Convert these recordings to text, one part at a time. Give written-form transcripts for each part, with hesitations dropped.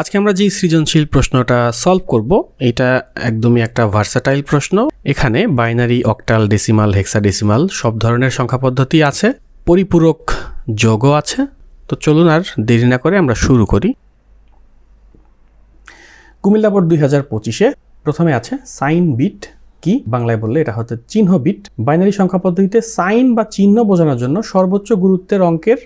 আজকে আমরা যে সৃজনশীল প্রশ্নটা সলভ করব এটা একদমই একটা ভার্সাটাইল প্রশ্ন। এখানে বাইনারি, অক্টাল, ডেসিমাল, হেক্সাডেসিমাল সব ধরনের সংখ্যা পদ্ধতি আছে, পরিপূরক যোগও আছে। তো চলুন আর দেরি না করে আমরা শুরু করি। কুমিল্লা বোর্ড 2025-এ প্রথমে আছে সাইন বিট। কি বাংলায় বললে এটা হচ্ছে চিহ্ন বিট। বাইনারি সংখ্যা পদ্ধতিতে সাইন বা চিহ্ন বোঝানোর জন্য সর্বোচ্চ গুরুত্বের অঙ্কের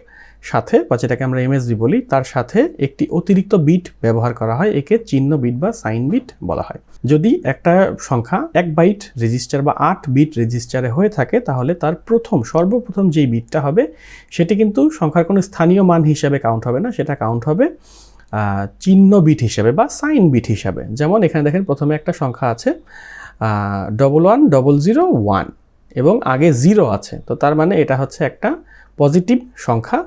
সাথে, বা যেটাকে আমরা এমএসবি বলি, তার সাথে একটি অতিরিক্ত বিট ব্যবহার করা হয়। একে চিহ্ন বিট বা সাইন বিট বলা হয়। যদি একটা সংখ্যা 1 বাইট রেজিস্টার বা 8 বিট রেজিস্টারে হয়ে থাকে, তাহলে তার সর্বপ্রথম যেই বিটটা হবে সেটি কিন্তু সংখ্যার কোনো স্থানীয় মান হিসাবে কাউন্ট হবে না, সেটা কাউন্ট হবে চিহ্ন বিট হিসাবে বা সাইন বিট হিসাবে। যেমন এখানে দেখেন প্রথমে একটা সংখ্যা আছে 110001 এবং আগে 0 আছে, তো তার মানে এটা হচ্ছে একটা পজিটিভ সংখ্যা।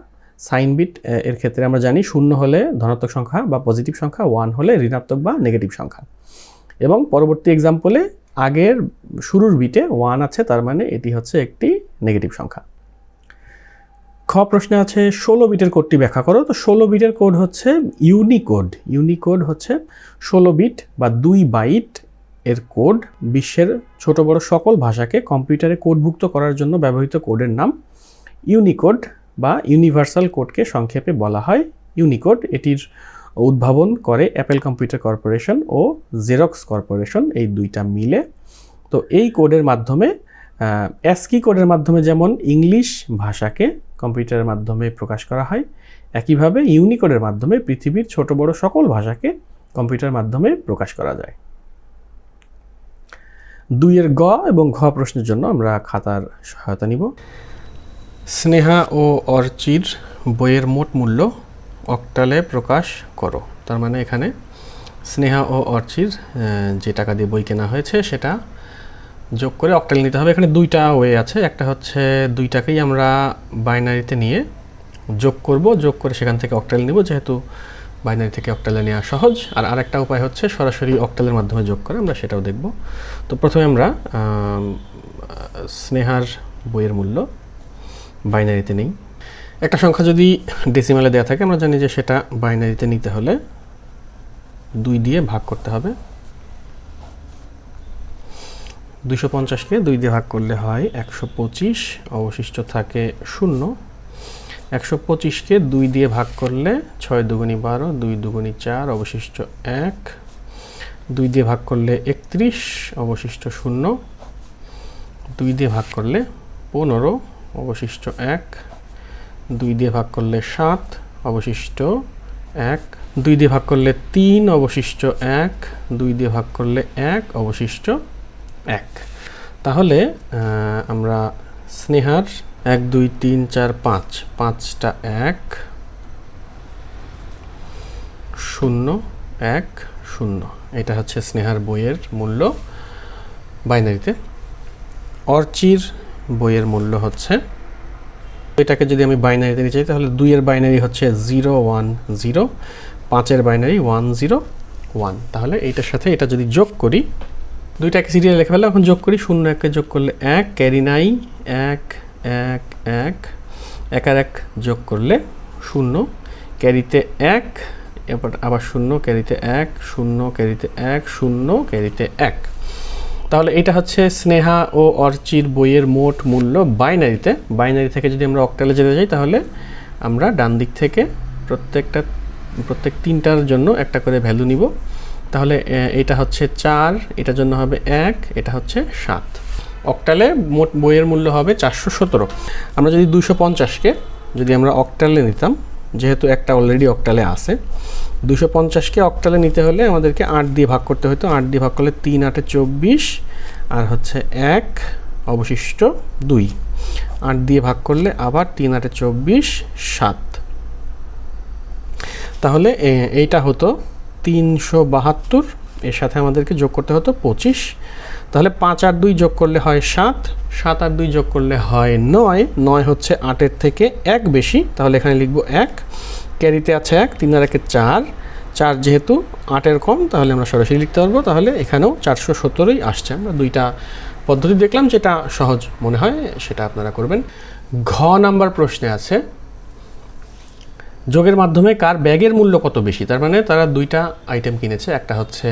সাইন বিট এর ক্ষেত্রে আমরা জানি 0 হলে ধনাত্মক সংখ্যা বা পজিটিভ সংখ্যা, 1 হলে ঋণাত্মক বা নেগেটিভ সংখ্যা। এবং পরবর্তী এক্সাম্পলে আগের শুরুর বিটে 1 আছে, তার মানে এটি হচ্ছে একটি নেগেটিভ সংখ্যা। খ প্রশ্নে আছে 16 বিটের কোডটি ব্যাখ্যা করো। তো 16 বিটের কোড হচ্ছে ইউনিকোড। ইউনিকোড হচ্ছে 16 বিট বা 2 বাইট এর কোড। বিশ্বের ছোট বড় সকল ভাষাকে কম্পিউটারে কোডভুক্ত করার জন্য ব্যবহৃত কোডের নাম ইউনিকোড বা ইউনিভার্সাল কোডকে সংক্ষেপে বলা হয় ইউনিকোড। এটির উদ্ভাবন করে অ্যাপেল কম্পিউটার কর্পোরেশন ও জেরক্স কর্পোরেশন, এই দুইটা মিলে। তো এই কোডের মাধ্যমে অ্যাসকি কোডের মাধ্যমে যেমন ইংলিশ ভাষাকে কম্পিউটারের মাধ্যমে প্রকাশ করা হয়, একইভাবে ইউনিকোডের মাধ্যমে পৃথিবীর ছোট বড় সকল ভাষাকে কম্পিউটারের মাধ্যমে প্রকাশ করা যায়। 2-এর গ এবং ঘ প্রশ্নের জন্য আমরা খাতার সহায়তা নিব। স্নেহা ও অর্চির বইয়ের মোট মূল্য অক্টালে প্রকাশ করো। তার মানে এখানে স্নেহা ও অর্চির যে টাকা দিয়ে বই কেনা হয়েছে সেটা যোগ করে অক্টালে নিতে হবে। এখানে দুইটা ওয়ে আছে। একটা হচ্ছে 2 টাকাই আমরা বাইনারিতে নিয়ে যোগ করব, যোগ করে সেখান থেকে অক্টালে নিব, যেহেতু বাইনারি থেকে অক্টালে নেওয়া সহজ। আর আরেকটা উপায় হচ্ছে সরাসরি অক্টালের মাধ্যমে যোগ করে, আমরা সেটাও দেখব। তো প্রথমে আমরা স্নেহার বইয়ের মূল্য বাইনারিতে নেই। একটা সংখ্যা যদি ডেসিমালে দেওয়া থাকে, আমরা জানি যে সেটা বাইনারিতে নিতে হলে 2 দিয়ে ভাগ করতে হবে। 250-কে 2 দিয়ে ভাগ করলে হয় 125, অবশিষ্ট থাকে 0। 125-কে 2 দিয়ে ভাগ করলে 6 দুগুণী 12, 2 দুগুণী 4, অবশিষ্ট 1। 2 দিয়ে ভাগ করলে 31, অবশিষ্ট 0। 2 দিয়ে ভাগ করলে 15, অবশিষ্ট 1। 2 দিয়ে ভাগ করলে 7, অবশিষ্ট 1। 2 দিয়ে ভাগ করলে 3, অবশিষ্ট 1। 2 দিয়ে ভাগ করলে 1, অবশিষ্ট 1। তাহলে আমরা স্নেহার 1 2 3 4 5, 5টা 1 0 1 0, এটা হচ্ছে স্নেহার বইয়ের মূল্য বাইনারিতে। অর্চির বইয়ের মূল্য হচ্ছে, এটাকে যদি আমি বাইনারিতে নিতে চাই তাহলে 2-এর বাইনারি হচ্ছে 0 1 0, 5-এর বাইনারি 1 0 1। তাহলে এইটার সাথে এটা যদি যোগ করি, 2টাকে সিরিয়াল লেখা ফেলে, এখন যোগ করি। 0 1-কে যোগ করলে 1, ক্যারি নাই 1 1 1, 1 আর 1 যোগ করলে 0, ক্যারিতে 1, এরপর আবার 0, ক্যারিতে 1 0, ক্যারিতে 1 0, ক্যারিতে 1। তাহলে এটা হচ্ছে স্নেহা ও অর্চির বইয়ের মোট মূল্য বাইনারিতে। বাইনারি থেকে যদি আমরা অক্টালে যেতে চাই তাহলে আমরা ডান দিক থেকে প্রত্যেক 3টার জন্য একটা করে ভ্যালু নিব। তাহলে এটা হচ্ছে 4, এটার জন্য হবে 1, এটা হচ্ছে 7। অক্টালে মোট বইয়ের মূল্য হবে 417। আমরা যদি 250-কে যদি আমরা অক্টালে নিতাম, যেহেতু একটা অলরেডি অক্টালে আছে, 250-কে অক্টালে নিতে হলে আমাদেরকে 8 দিয়ে ভাগ করতে হতো। 8 দিয়ে ভাগ করলে 3 8 24, আর হচ্ছে 1, অবশিষ্ট 2। 8 দিয়ে ভাগ করলে আবার 3 8 24 7। তাহলে এইটা হতো 372, এর সাথে আমাদেরকে যোগ করতে হতো 25। তাহলে 5 আর 2 যোগ করলে হয় 7, 7 আর 2 যোগ করলে হয় 9, 9 হচ্ছে 8-এর থেকে 1 বেশি, তাহলে এখানে লিখব 1। ক্যারিতে আছে 1, 3 আর 1 4, 4 যেহেতু 8-এর কম তাহলে আমরা সরাসরি লিখতে পারবো। তাহলে এখানেও 417ই আসছে। আমরা 2টা পদ্ধতি দেখলাম, যেটা সহজ মনে হয় সেটা আপনারা করবেন। ঘ নাম্বার প্রশ্নে আছে যোগের মাধ্যমে কার ব্যাগের মূল্য কত বেশি, তার মানে তারা দুইটা আইটেম কিনেছে, একটা হচ্ছে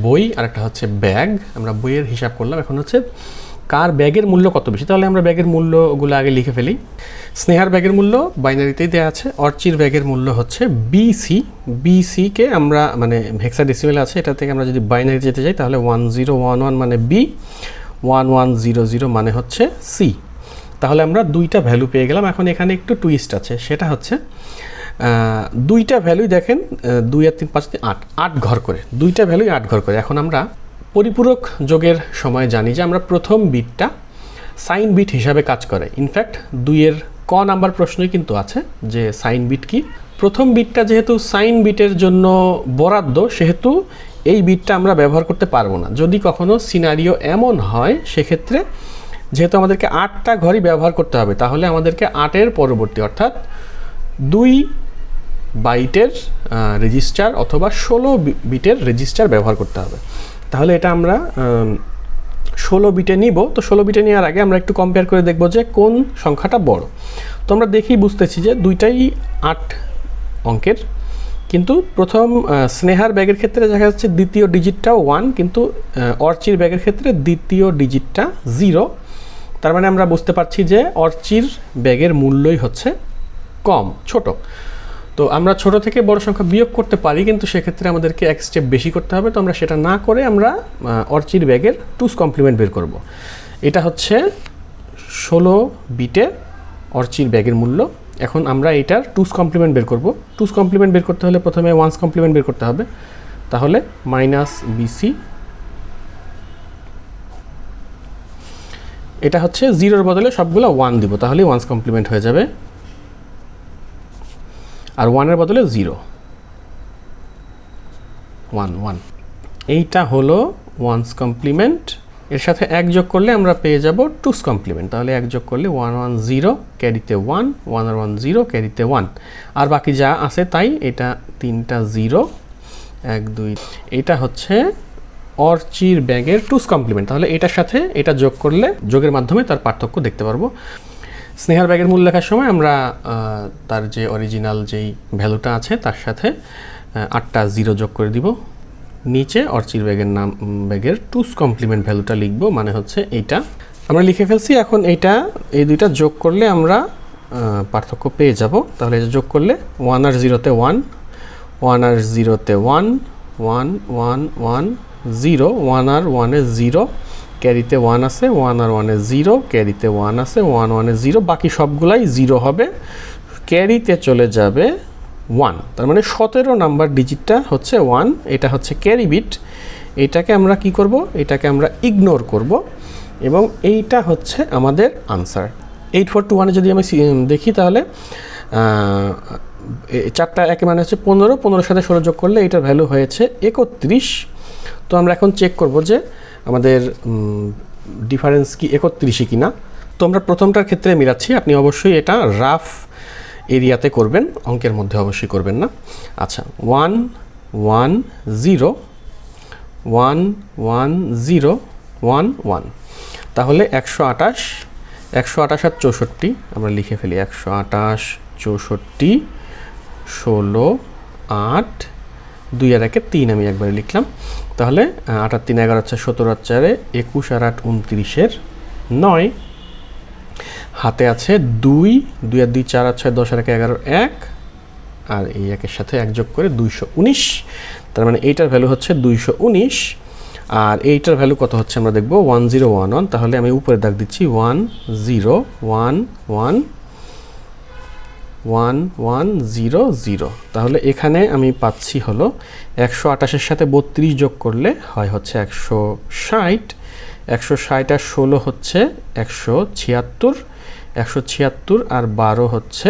বই আর একটা হচ্ছে ব্যাগ। আমরা বইয়ের হিসাব করলাম, এখন হচ্ছে কার ব্যাগের মূল্য কত বেশি। তাহলে আমরা ব্যাগের মূল্যগুলো আগে লিখে ফেলি। স্নেহার ব্যাগের মূল্য বাইনারিতেই দেওয়া আছে। অর্চির ব্যাগের মূল্য হচ্ছে বিসি। বিসিকে আমরা মানে হেক্সাডেসিমেল আছে, এটা থেকে আমরা যদি বাইনারিতে যেতে চাই তাহলে 1011 মানে বি, 1100 মানে হচ্ছে সি। তাহলে আমরা দুইটা ভ্যালু পেয়ে গেলাম। এখন এখানে একটু টুইস্ট আছে, সেটা হচ্ছে দুইটা ভ্যালুই দেখেন 2 আর 3 5 8 8 ঘর করে, দুইটা ভ্যালুই 8 ঘর করে। এখন আমরা পরিপূরক যোগের সময় জানি যে আমরা প্রথম বিটটা সাইন বিট হিসাবে কাজ করে। ইনফ্যাক্ট 2-এর ক নাম্বার প্রশ্নই কিন্তু আছে যে সাইন বিট কি। প্রথম বিটটা যেহেতু সাইন বিটের জন্য বরাদ্দ, সেহেতু এই বিটটা আমরা ব্যবহার করতে পারবো না। যদি কখনো সিনারিও এমন হয়, সেক্ষেত্রে যেহেতু আমাদেরকে 8টা ঘরই ব্যবহার করতে হবে, তাহলে আমাদেরকে 8-এর পরবর্তী অর্থাৎ 2 বাইটের রেজিস্টার অথবা 16 বিটের রেজিস্টার ব্যবহার করতে হবে। তাহলে এটা আমরা 16 বিটে নিব। তো 16 বিটে নেওয়ার আগে আমরা একটু কম্পেয়ার করে দেখব যে কোন সংখ্যাটা বড়। তো আমরা দেখেই বুঝতেছি যে দুইটাই 8 অঙ্কের, কিন্তু প্রথম স্নেহার ব্যাগের ক্ষেত্রে দেখা যাচ্ছে দ্বিতীয় ডিজিটটাও 1, কিন্তু অর্চির ব্যাগের ক্ষেত্রে দ্বিতীয় ডিজিটটা 0। তার মানে আমরা বুঝতে পারছি যে অর্চির ব্যাগের মূল্যই হচ্ছে কম, ছোট। তো আমরা ছোট থেকে বড় সংখ্যা বিয়োগ করতে পারি, কিন্তু সেক্ষেত্রে আমাদেরকে এক স্টেপ বেশি করতে হবে। তো আমরা সেটা না করে আমরা অর্চির ব্যাগের 2's কমপ্লিমেন্ট বের করব। এটা হচ্ছে 16 বিটে অর্চির ব্যাগের মূল্য। এখন আমরা এটার 2's কমপ্লিমেন্ট বের করব। 2's কমপ্লিমেন্ট বের করতে হলে প্রথমে 1's কমপ্লিমেন্ট বের করতে হবে। তাহলে -BC, এটা হচ্ছে 0-এর বদলে সবগুলো 1 দিব, তাহলে 1's কমপ্লিমেন্ট হয়ে যাবে। আর 1-এর বদলে 0, 1 1। এইটা হলো 1's কমপ্লিমেন্ট। এর সাথে 1 যোগ করলে আমরা পেয়ে যাব 2's কমপ্লিমেন্ট। তাহলে 1 যোগ করলে 1 1 0 ক্যারিতে 1, 1 আর 1 0 ক্যারিতে 1। আর বাকি যা আছে তাই, এটা 3টা 0, 1 2। এটা হচ্ছে অর্চির ব্যাগের 2's কমপ্লিমেন্ট। তাহলে এটার সাথে এটা যোগ করলে যোগের মাধ্যমে তার পার্থক্য দেখতে পারবো। স্নেহার ব্যাগের মূল্য লেখার সময় আমরা তার যে অরিজিনাল যেই ভ্যালুটা আছে তার সাথে 8টা 0 যোগ করে দিব। নিচে অর্চির ব্যাগের 2's কমপ্লিমেন্ট ভ্যালুটা লিখব, মানে হচ্ছে এইটা আমরা লিখে ফেলছি। এখন এই দুইটা যোগ করলে আমরা পার্থক্য পেয়ে যাব। তাহলে এটা যোগ করলে 1 আর 0-তে 1, 1 আর 0-তে 1, 1 1 1 0, 1 আর 1-এ 0 ক্যারিতে 1 আছে, 1 আর 1-এ 0 ক্যারিতে 1 আছে, 1 1-এ 0, বাকি সবগুলাই 0 হবে, ক্যারিতে চলে যাবে 1। তার মানে 17 নাম্বার ডিজিটটা হচ্ছে 1। এটা হচ্ছে ক্যারি বিট। এটাকে আমরা কি করব? এটাকে আমরা ইগনোর করব, এবং এইটা হচ্ছে আমাদের আনসার। 8421-এ যদি আমি দেখি তাহলে 4টা একে মানে হচ্ছে 15, 15-এর সাথে 16 যোগ করলে এটার ভ্যালু হয়েছে 31। তো আমরা এখন চেক করব যে আমাদের ডিফারেন্স কি 31ই কিনা। তো আমরা প্রথমটার ক্ষেত্রে মিলাচ্ছি। আপনি অবশ্যই এটা রাফ এরিয়াতে করবেন, অঙ্কের মধ্যে অবশ্যই করবেন না। আচ্ছা, 1 1 0 1 1 0 1 1, তাহলে 128 128 আর 64 আমরা লিখে ফেলি। 128 64 16 8 2 আর 1-এ 3 আমি একবারে লিখলাম। তাহলে 8 আর 3 11 হচ্ছে 17 আর 4-এ 21 আর 8 29-এর 9, হাতে আছে 2 2 আর 2 4 আর 6 10 আর 1 11 1, আর এই একের সাথে 1 যোগ করে 219। তার মানে এইটার ভ্যালু হচ্ছে 219। আর এইটার ভ্যালু কত হচ্ছে আমরা দেখব, 1011। তাহলে আমি উপরে দাগ দিচ্ছি 1011 1100। তাহলে এখানে আমি পাচ্ছি হলো 128-এর সাথে 32 যোগ করলে হয় হচ্ছে 160। 160 আর 16 হচ্ছে 176, 176 আর 12 হচ্ছে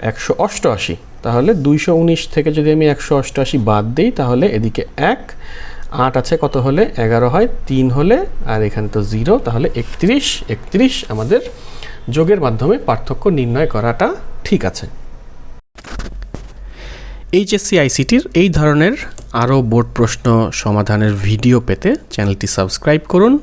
188। তাহলে 219 থেকে যদি আমি 188 বাদ দিই, তাহলে এদিকে 1 8 আছে, কত হলে 11 হয়, 3 হলে, আর এখানে তো 0, তাহলে 31 আমাদের যোগের মাধ্যমে পার্থক্য নির্ণয় করাটা ঠিক আছে। এইচএসসি আইসিটির এই ধরনের আরও বোর্ড প্রশ্ন সমাধানের ভিডিও পেতে চ্যানেলটি সাবস্ক্রাইব করুন।